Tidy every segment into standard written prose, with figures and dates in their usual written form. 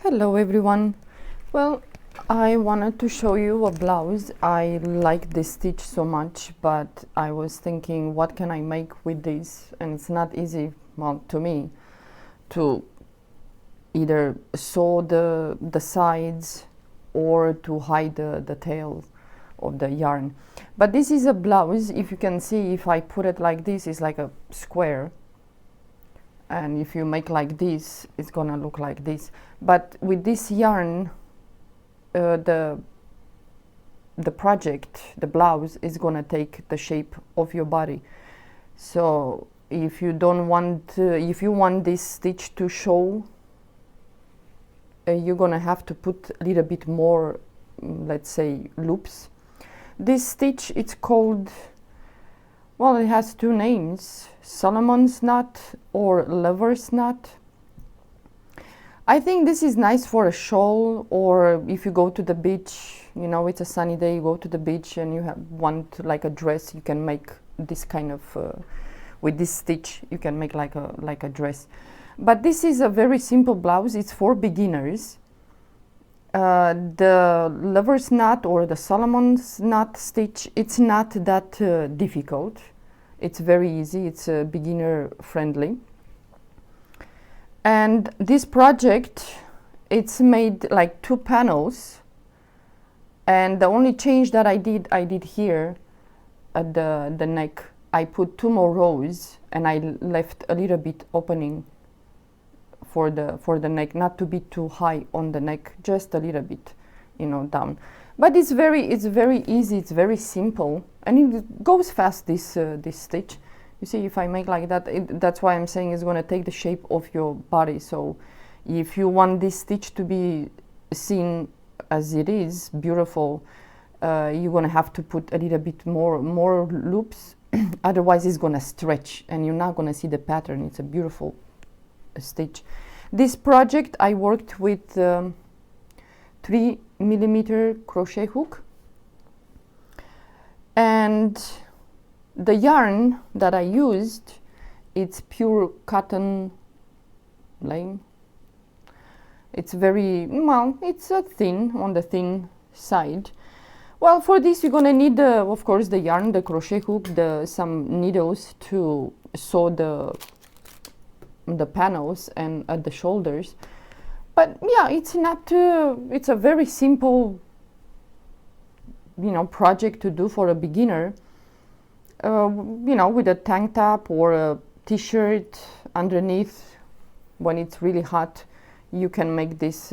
Hello everyone. Well, I wanted to show you a blouse. I like this stitch so much, but I was thinking what can I make with this, and it's not easy, well, to me, to either sew the sides or to hide the tail of the yarn. But this is a blouse. If you can see, if I put it like this, it's like a square, and if you make like this, it's gonna look like this. But with this yarn, the project, the blouse, is gonna take the shape of your body. So if you don't want, if you want this stitch to show, you're gonna have to put a little bit more, let's say, loops. This stitch, it's called, well, it has two names: Solomon's knot or lover's knot. I think this is nice for a shawl, or if you go to the beach, you know, it's a sunny day, you go to the beach and you want like a dress, you can make this kind of, with this stitch, you can make like a dress. But this is a very simple blouse. It's for beginners. The lover's knot or the Solomon's knot stitch, it's not that difficult. It's very easy. It's beginner friendly. And this project, it's made like 2 panels, and the only change that I did here at the neck. I put 2 more rows and I left a little bit opening for the neck, not to be too high on the neck, just a little bit, you know, down. But it's very easy, it's very simple, and it goes fast, this stitch. You see, if I make like that, that's why I'm saying it's going to take the shape of your body. So if you want this stitch to be seen as it is, beautiful, you're going to have to put a little bit more loops. Otherwise it's going to stretch and you're not going to see the pattern. It's a beautiful stitch. This project I worked with 3mm crochet hook, and the yarn that I used, it's pure cotton lame. It's very, well, it's thin, on the thin side. Well, for this you're gonna need, of course, the yarn, the crochet hook, some needles to sew the panels and at the shoulders. But yeah, it's not, it's a very simple, you know, project to do for a beginner. You know, with a tank top or a t-shirt underneath, when it's really hot, you can make this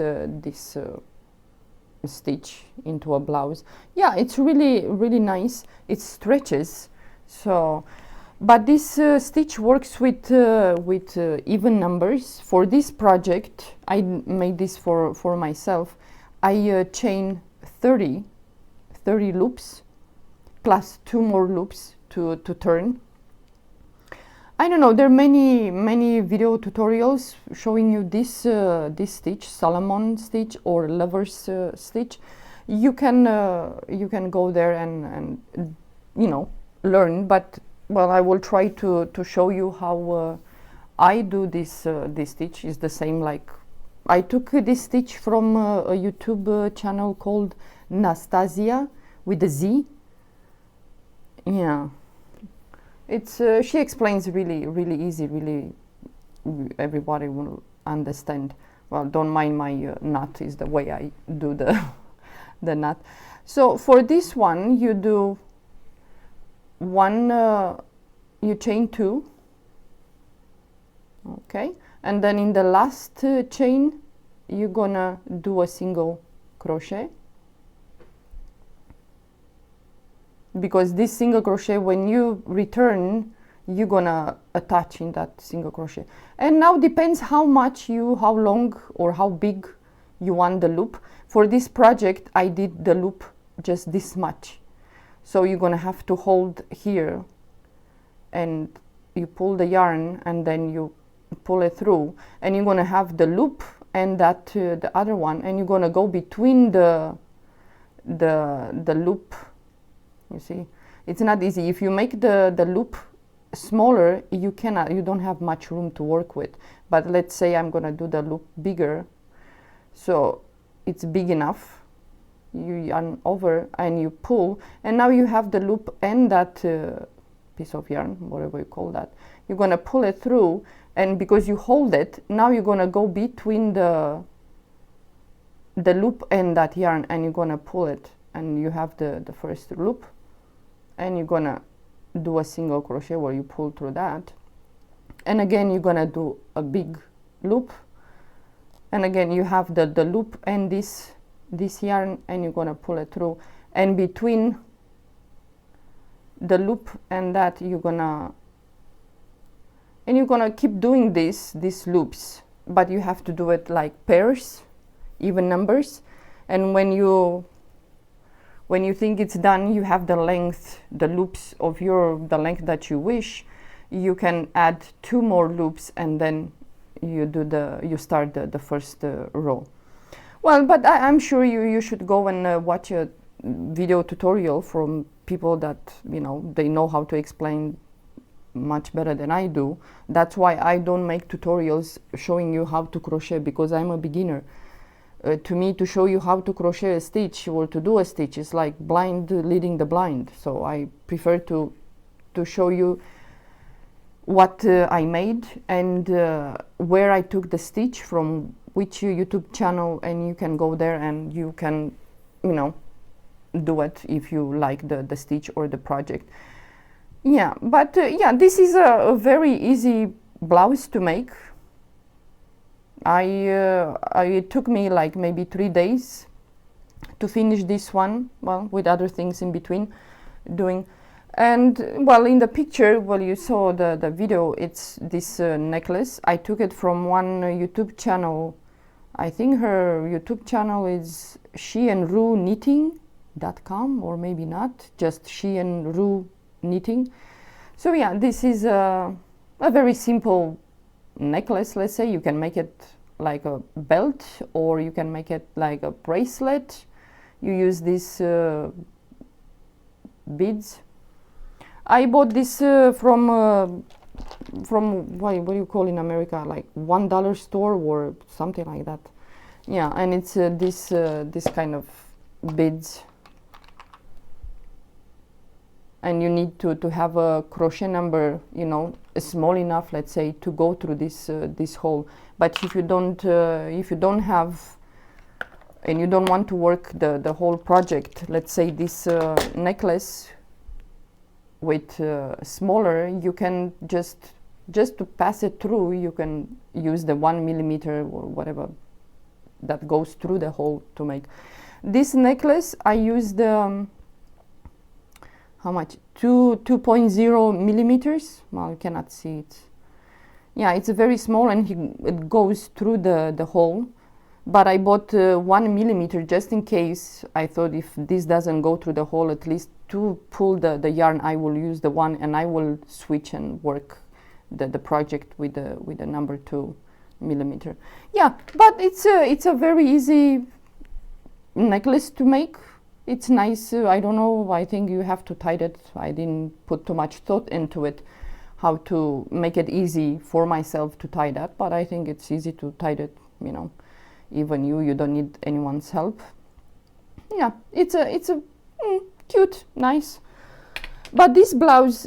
stitch into a blouse. Yeah, it's really nice. It stretches. So, but this stitch works with even numbers. For this project, I made this for myself. I chain 30 loops plus 2 more loops to turn. I don't know, there are many video tutorials showing you this stitch, Solomon stitch or lover's stitch. You can go there and you know, learn. But well, I will try to show you how I do this stitch. Is the same, like I took this stitch from a YouTube channel called Nastasia with a Z. Yeah, it's she explains really easy, really everybody will understand. Well, don't mind my knot, is the way I do the knot. So for this one, you do one, you chain 2, okay, and then in the last chain you're gonna do a single crochet, because this single crochet, when you return, you're gonna attach in that single crochet. And now depends how long or how big you want the loop. For this project I did the loop just this much, so you're gonna have to hold here and you pull the yarn and then you pull it through, and you're gonna have the loop and that the other one, and you're gonna go between the loop. You see, it's not easy. If you make the loop smaller, you don't have much room to work with. But let's say I'm gonna do the loop bigger, so it's big enough. You yarn over and you pull, and now you have the loop and that piece of yarn, whatever you call that. You're gonna pull it through, and because you hold it, now you're gonna go between the loop and that yarn, and you're gonna pull it, and you have the first loop, and you're gonna do a single crochet where you pull through that, and again you're gonna do a big loop, and again you have the loop and this yarn, and you're gonna pull it through, and between the loop and that you're gonna keep doing these loops, but you have to do it like pairs, even numbers, and when you think it's done, you have the length, the loops of the length that you wish, you can add 2 more loops, and then you start the first row. Well, but I'm sure you should go and watch a video tutorial from people that, they know how to explain much better than I do. That's why I don't make tutorials showing you how to crochet, because I'm a beginner. To me, to show you how to crochet a stitch or to do a stitch is like blind leading the blind. So I prefer to show you what I made and where I took the stitch from which YouTube channel, and you can go there and you can, do it if you like the stitch or the project. Yeah, but this is a very easy blouse to make. It took me like maybe 3 days to finish this one, well, with other things in between doing. And well, in the picture, well, you saw the video, it's this necklace. I took it from one YouTube channel. I think her YouTube channel is sheandruknitting.com, or maybe not, just sheandruknitting. So yeah, this is a very simple necklace, let's say. You can make it like a belt, or you can make it like a bracelet. You use these beads. I bought this from what do you call in America, like $1 store or something like that. Yeah, and it's this kind of beads, and you need to have a crochet number, small enough, let's say, to go through this hole. But if you don't have, and you don't want to work the whole project, let's say this necklace with smaller, you can just to pass it through, you can use the 1 millimeter or whatever that goes through the hole to make this necklace. I used how much, 2.0 millimeters. Well, you cannot see it. Yeah, it's very small, and it goes through the hole, but I bought 1 millimeter just in case. I thought if this doesn't go through the hole, at least to pull the yarn, I will use the 1, and I will switch and work the project with the number 2 millimeter. Yeah, but it's a very easy necklace to make. It's nice. I don't know, I think you have to tie it. I didn't put too much thought into it, how to make it easy for myself to tie that, but I think it's easy to tie it, even you don't need anyone's help. Yeah, it's a cute, nice. But this blouse,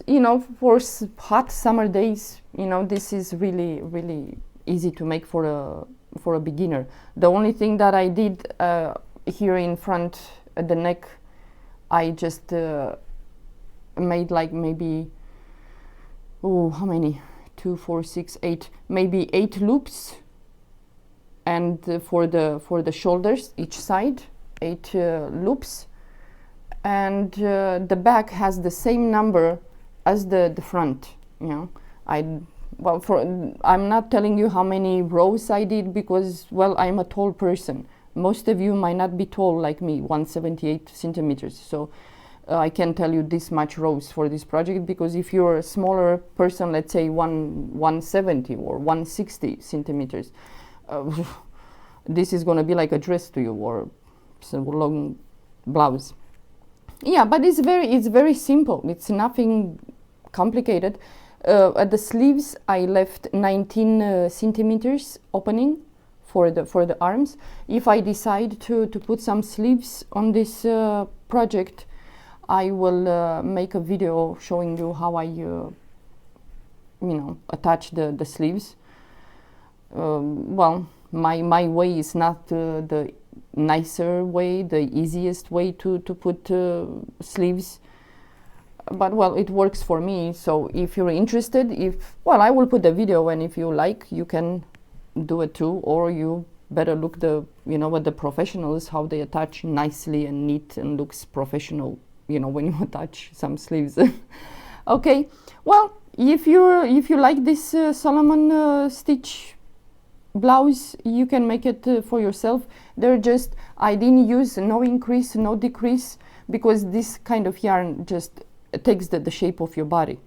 for hot summer days, this is really, really easy to make for a beginner. The only thing that I did here in front at the neck, I just made like maybe, how many? 2, 4, 6, 8, maybe 8 loops, and for the shoulders each side, 8 loops, and the back has the same number as the front. I'm not telling you how many rows I did, because, well, I'm a tall person. Most of you might not be tall like me, 178 centimeters. So I can tell you this much rows for this project, because if you're a smaller person, let's say 170 or 160 centimeters, this is going to be like a dress to you, or a long blouse. Yeah, but it's very simple. It's nothing complicated. At the sleeves, I left 19 centimeters opening for the arms. If I decide to put some sleeves on this project, I will make a video showing you how I you know, attach the sleeves. Well, my way is not the nicer way, the easiest way to put sleeves, but well, it works for me. So if you're interested, well, I will put the video, and if you like, you can do it too, or you better look you know, what the professionals, how they attach nicely and neat and looks professional, you know, when you attach some sleeves. Okay, well, if you like this Solomon stitch blouse, you can make it for yourself. I didn't use no increase, no decrease, because this kind of yarn just takes the shape of your body.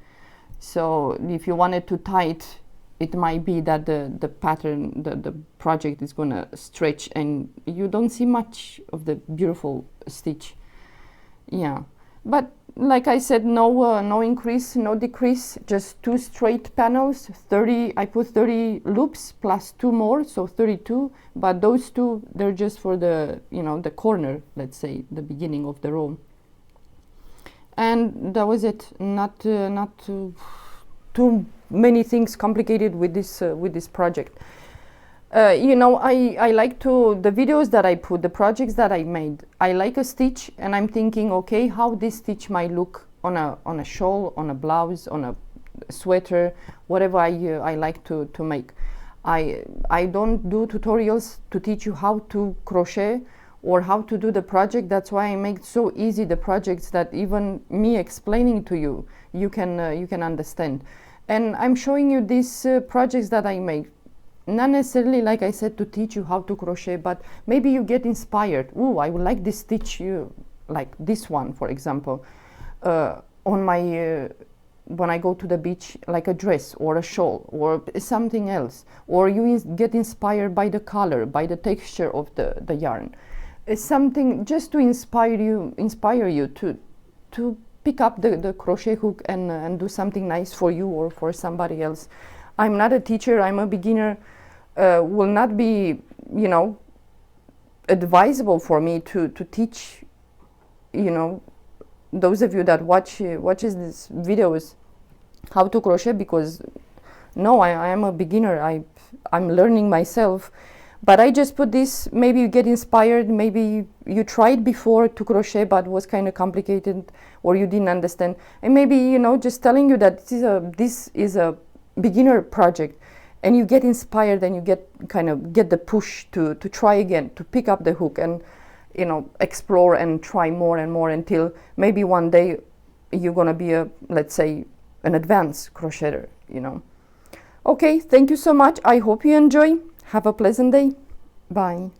So if you want it to tight, it might be that the pattern, the project is gonna stretch and you don't see much of the beautiful stitch. Yeah, but like I said, no increase, no decrease, just 2 straight panels, 30, I put 30 loops plus 2 more, so 32, but those 2, they're just for the, you know, the corner, let's say, the beginning of the row. And that was it. Not too many things complicated with this project. You know, I like the videos that I put, the projects that I made. I like a stitch, and I'm thinking, okay, how this stitch might look on a shawl, on a blouse, on a sweater, whatever I like to make. I don't do tutorials to teach you how to crochet or how to do the project. That's why I make so easy the projects that even me explaining to you, you can understand. And I'm showing you these projects that I make, not necessarily, like I said, to teach you how to crochet, but maybe you get inspired. Ooh, I would like this stitch, like this one, for example, on my when I go to the beach, like a dress or a shawl or something else, or you get inspired by the color, by the texture of the yarn. It's something just to inspire you to pick up the crochet hook and do something nice for you or for somebody else. I'm not a teacher, I'm a beginner. Will not be, you know, advisable for me to teach, you know, those of you that watches these videos how to crochet, because no, I am a beginner. I'm learning myself. But I just put this, maybe you get inspired, maybe you tried before to crochet but was kind of complicated or you didn't understand, and maybe, you know, just telling you that this is a beginner project, and you get inspired and you get the push to try again, to pick up the hook and, you know, explore and try more and more until maybe one day you're gonna be let's say, an advanced crocheter, you know. Okay, thank you so much. I hope you enjoy. Have a pleasant day. Bye.